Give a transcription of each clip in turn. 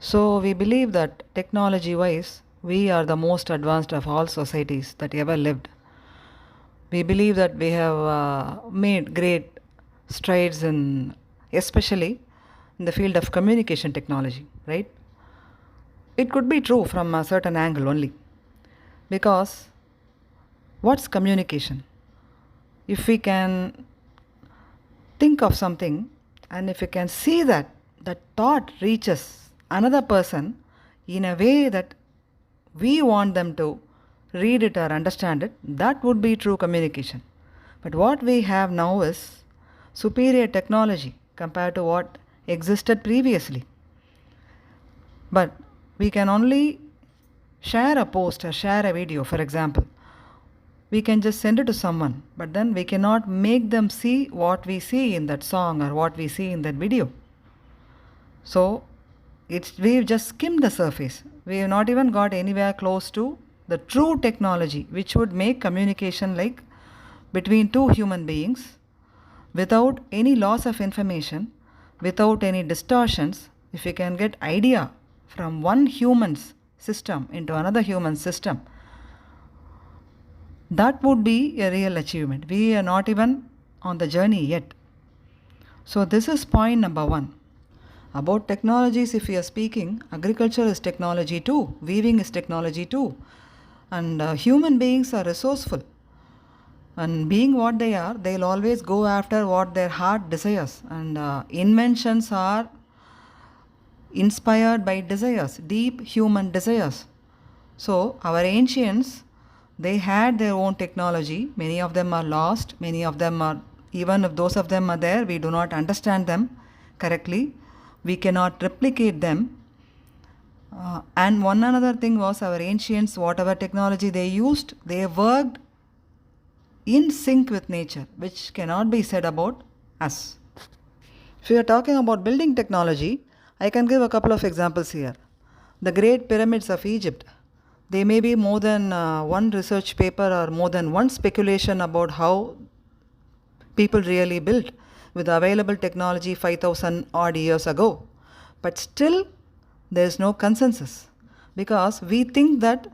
So we believe that technology wise, we are the most advanced of all societies that ever lived. We believe that we have made great strides in, especially in the field of communication technology, right? It could be true from a certain angle only. Because what's communication? If we can think of something and if we can see that that thought reaches another person in a way that we want them to read it or understand it, that would be true communication. But what we have now is superior technology compared to what existed previously. But we can only share a post or share a video, for example. We can just send it to someone, but then we cannot make them see what we see in that song or what we see in that video. So we've just skimmed the surface. We have not even got anywhere close to the true technology which would make communication like between two human beings without any loss of information, without any distortions. If we can get idea from one human's system into another human system, that would be a real achievement. We are not even on the journey yet. So this is point number one. About technologies, if we are speaking, agriculture is technology too, weaving is technology too, and human beings are resourceful. And being what they are, they'll always go after what their heart desires. And inventions are inspired by desires, deep human desires. So, our ancients, they had their own technology. Many of them are lost. Many of them are, even if those of them are there, we do not understand them correctly. We cannot replicate them. And one another thing was our ancients, whatever technology they used, they worked in sync with nature, which cannot be said about us. If we are talking about building technology, I can give a couple of examples here. The Great Pyramids of Egypt. There may be more than one research paper or more than one speculation about how people really built with available technology 5,000 odd years ago. But still, there is no consensus because we think that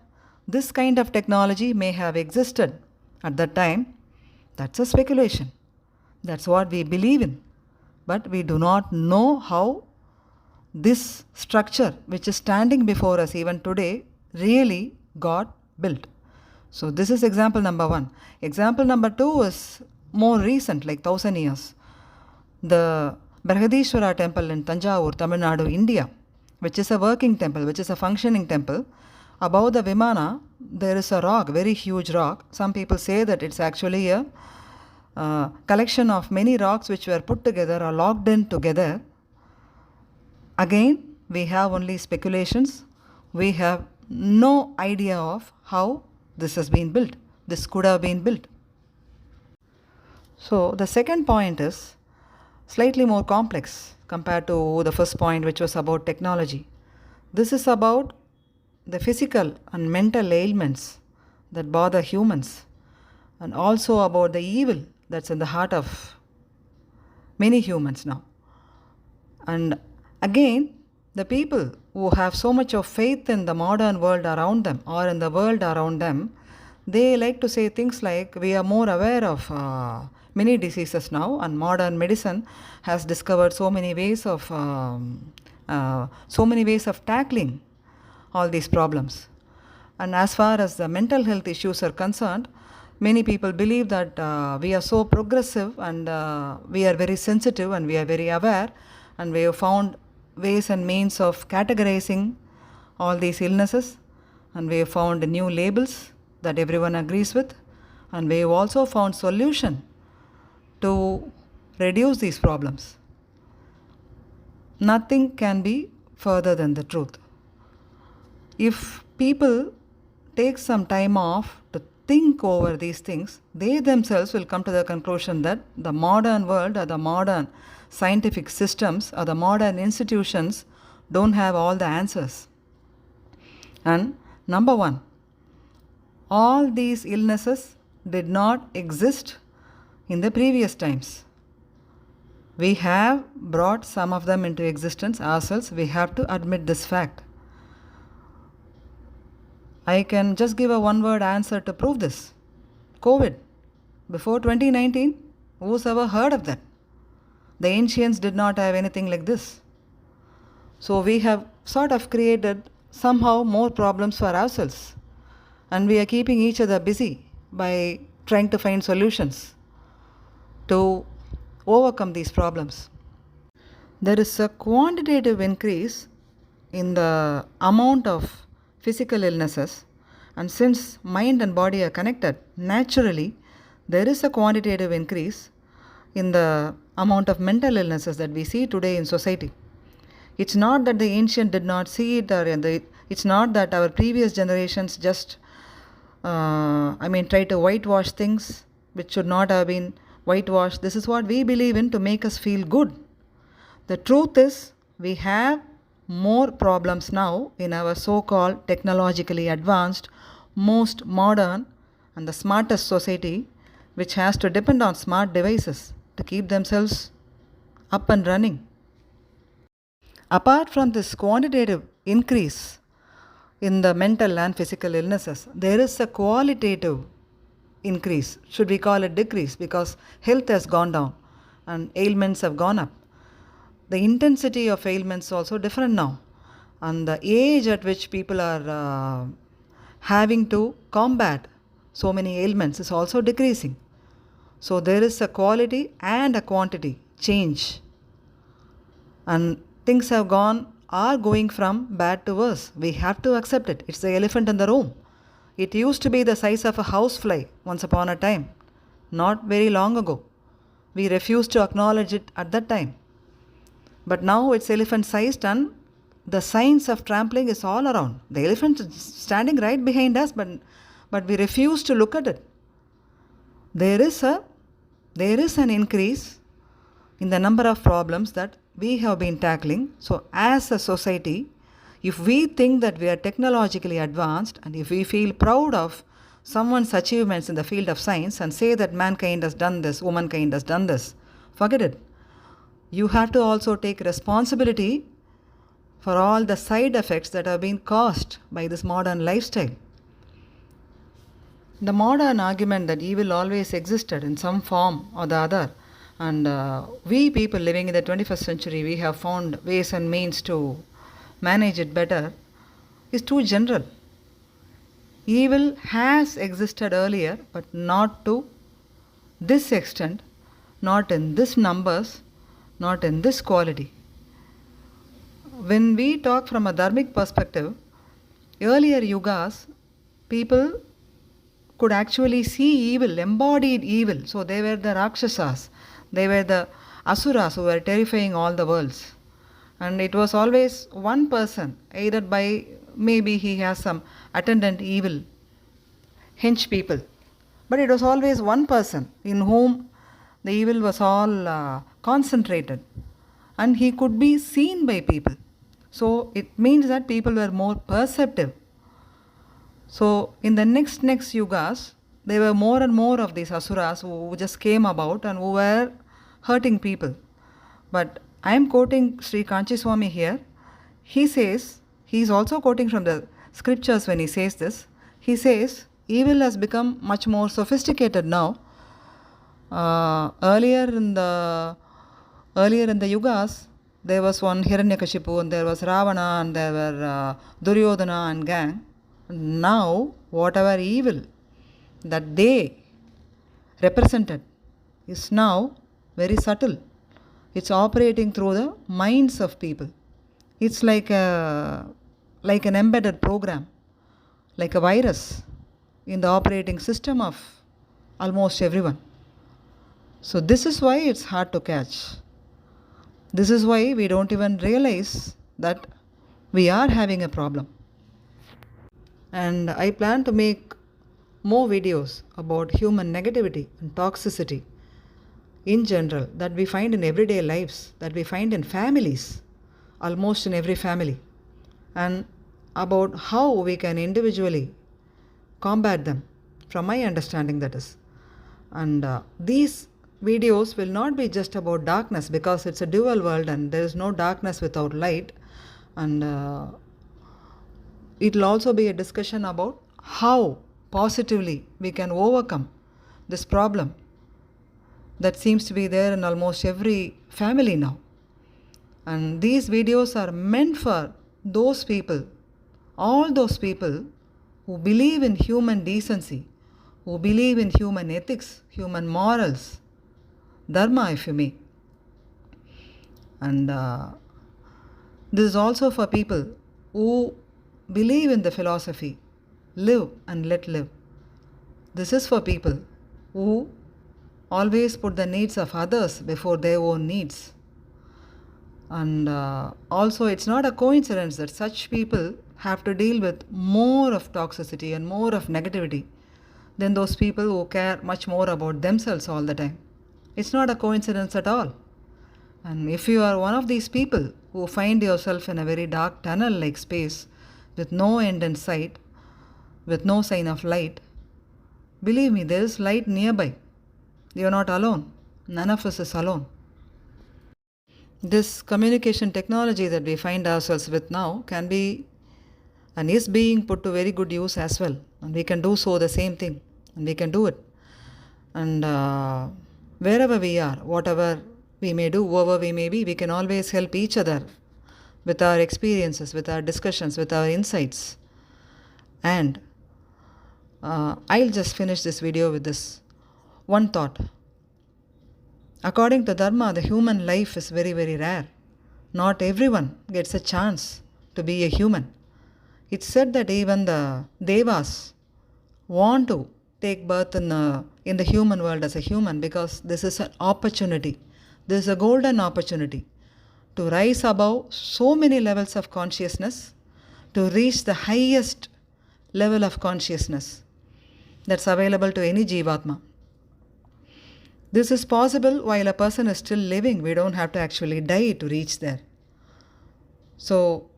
this kind of technology may have existed at that time. That's a speculation. That's what we believe in. But we do not know how this structure, which is standing before us even today, really got built. So this is example number one. Example number two is more recent, like 1,000 years. The Brihadishwara temple in Tanjavur, Tamil Nadu, India, which is a working temple, which is a functioning temple. Above the Vimana, there is a rock, very huge rock. Some people say that it's actually a collection of many rocks which were put together or locked in together. Again, we have only speculations. We have no idea of how this has been built. This could have been built. So the second point is slightly more complex compared to the first point, which was about technology. This is about the physical and mental ailments that bother humans, and also about the evil that's in the heart of many humans now. And again, the people who have so much of faith in the modern world around them or in the world around them, they like to say things like, we are more aware of many diseases now, and modern medicine has discovered so many ways of tackling all these problems. And as far as the mental health issues are concerned, many people believe that we are so progressive and we are very sensitive and we are very aware, and we have found ways and means of categorizing all these illnesses, and we have found new labels that everyone agrees with, and we have also found solution to reduce these problems. Nothing can be further than the truth. If people take some time off to think over these things, they themselves will come to the conclusion that the modern world or the modern scientific systems or the modern institutions don't have all the answers. And number one, all these illnesses did not exist in the previous times. We have brought some of them into existence ourselves. We have to admit this fact. I can just give a one-word answer to prove this. COVID. Before 2019, who's ever heard of that? The ancients did not have anything like this. So we have sort of created somehow more problems for ourselves. And we are keeping each other busy by trying to find solutions to overcome these problems. There is a quantitative increase in the amount of physical illnesses, and since mind and body are connected, naturally there is a quantitative increase in the amount of mental illnesses that we see today in society. It's not that the ancient did not see it, or it's not that our previous generations just try to whitewash things which should not have been whitewashed. This is what we believe in to make us feel good. The truth is, we have more problems now in our so-called technologically advanced, most modern and the smartest society, which has to depend on smart devices to keep themselves up and running. Apart from this quantitative increase in the mental and physical illnesses, there is a qualitative increase. Should we call it decrease? Because health has gone down and ailments have gone up. The intensity of ailments is also different now. And the age at which people are having to combat so many ailments is also decreasing. So there is a quality and a quantity change. And things are going from bad to worse. We have to accept it. It's the elephant in the room. It used to be the size of a housefly once upon a time, not very long ago. We refused to acknowledge it at that time. But now it's elephant-sized, and the signs of trampling is all around. The elephant is standing right behind us, but we refuse to look at it. There is an increase in the number of problems that we have been tackling. So as a society, if we think that we are technologically advanced, and if we feel proud of someone's achievements in the field of science and say that mankind has done this, womankind has done this, forget it. You have to also take responsibility for all the side effects that have been caused by this modern lifestyle. The modern argument that evil always existed in some form or the other, and we people living in the 21st century, we have found ways and means to manage it better, is too general. Evil has existed earlier, but not to this extent, not in this numbers, not in this quality. When we talk from a dharmic perspective, earlier yugas, people could actually see evil, embodied evil. So they were the Rakshasas, they were the Asuras who were terrifying all the worlds. And it was always one person, aided by maybe he has some attendant evil, hench people. But it was always one person in whom the evil was all concentrated, and he could be seen by people. So it means that people were more perceptive. So in the next yugas, there were more and more of these asuras who just came about and who were hurting people. But I am quoting Sri Kanchi Swami here. He says, he is also quoting from the scriptures when he says this. He says, evil has become much more sophisticated now. Earlier in the yugas, there was one Hiranyakashipu, and there was Ravana, and there were Duryodhana and gang. Now, whatever evil that they represented is now very subtle. It's operating through the minds of people. It's like an embedded program, like a virus in the operating system of almost everyone. So this is why it's hard to catch. This is why we don't even realize that we are having a problem. And I plan to make more videos about human negativity and toxicity in general that we find in everyday lives, that we find in families, almost in every family, and about how we can individually combat them, from my understanding that is. And these videos will not be just about darkness, because it's a dual world and there is no darkness without light. And it will also be a discussion about how positively we can overcome this problem that seems to be there in almost every family now. And these videos are meant for those people, all those people who believe in human decency, who believe in human ethics, human morals, dharma, if you may. And this is also for people who believe in the philosophy, live and let live. This is for people who always put the needs of others before their own needs. And also, it's not a coincidence that such people have to deal with more of toxicity and more of negativity than those people who care much more about themselves all the time. It's not a coincidence at all. And if you are one of these people who find yourself in a very dark tunnel-like space with no end in sight, with no sign of light, believe me, there is light nearby. You are not alone. None of us is alone. This communication technology that we find ourselves with now can be and is being put to very good use as well. And we can do so the same thing. And we can do it. And wherever we are, whatever we may do, whoever we may be, we can always help each other with our experiences, with our discussions, with our insights. And I'll just finish this video with this one thought. According to Dharma, the human life is very, very rare. Not everyone gets a chance to be a human. It's said that even the Devas want to take birth in the human world as a human, because this is an opportunity. This is a golden opportunity to rise above so many levels of consciousness, to reach the highest level of consciousness that's available to any Jivatma. This is possible while a person is still living. We don't have to actually die to reach there. So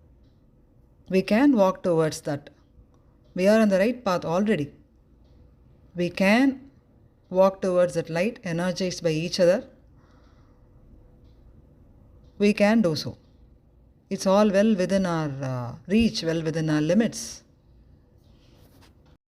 we can walk towards that. We are on the right path already. We can walk towards that light, energized by each other. We can do so. It's all well within our reach, well within our limits.